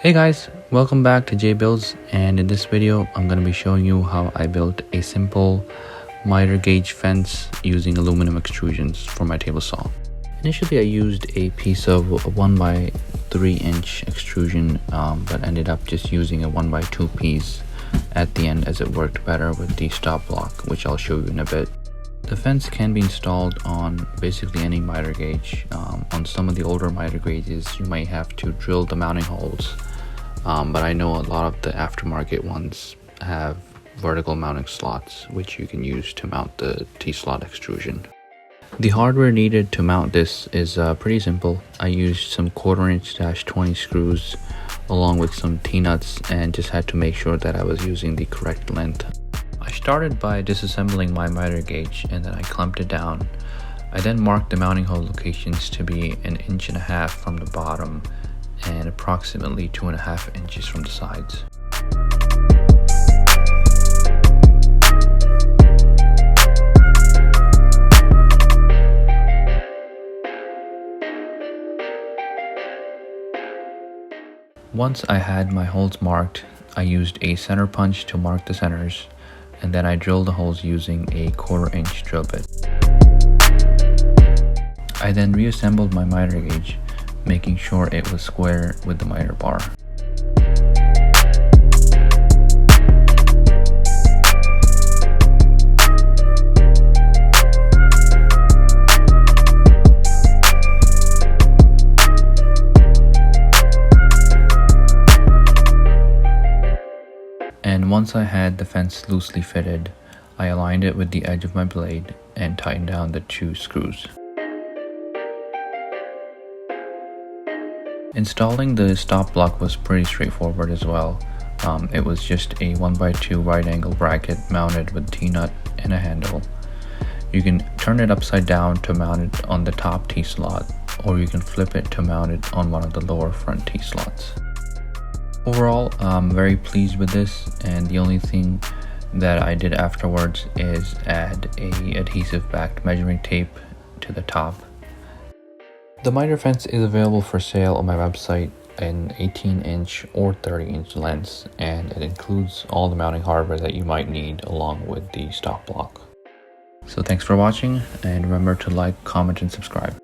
Hey guys, welcome back to J Builds, and in this video I'm going to be showing you how I built a simple miter gauge fence using aluminum extrusions for my table saw. Initially I used a piece of 1x3 inch extrusion, but ended up just using a 1x2 piece at the end as it worked better with the stop block, which I'll show you in a bit. The fence can be installed on basically any miter gauge. On some of the older miter gauges, you might have to drill the mounting holes, but I know a lot of the aftermarket ones have vertical mounting slots, which you can use to mount the T-slot extrusion. The hardware needed to mount this is pretty simple. I used some 1/4 inch -20 screws along with some T-nuts and just had to make sure that I was using the correct length. I started by disassembling my miter gauge and then I clamped it down. I then marked the mounting hole locations to be 1.5 inches from the bottom and approximately 2.5 inches from the sides. Once I had my holes marked, I used a center punch to mark the centers, and then I drilled the holes using a 1/4 inch drill bit. I then reassembled my miter gauge, making sure it was square with the miter bar. And once I had the fence loosely fitted, I aligned it with the edge of my blade and tightened down the 2 screws. Installing the stop block was pretty straightforward as well. It was just a 1x2 right angle bracket mounted with T-nut and a handle. You can turn it upside down to mount it on the top T-slot, or you can flip it to mount it on one of the lower front T-slots. Overall, I'm very pleased with this, and the only thing that I did afterwards is add a adhesive backed measuring tape to the top. The miter fence is available for sale on my website in 18 inch or 30 inch lengths, and it includes all the mounting hardware that you might need along with the stop block. So thanks for watching, and remember to like, comment, and subscribe.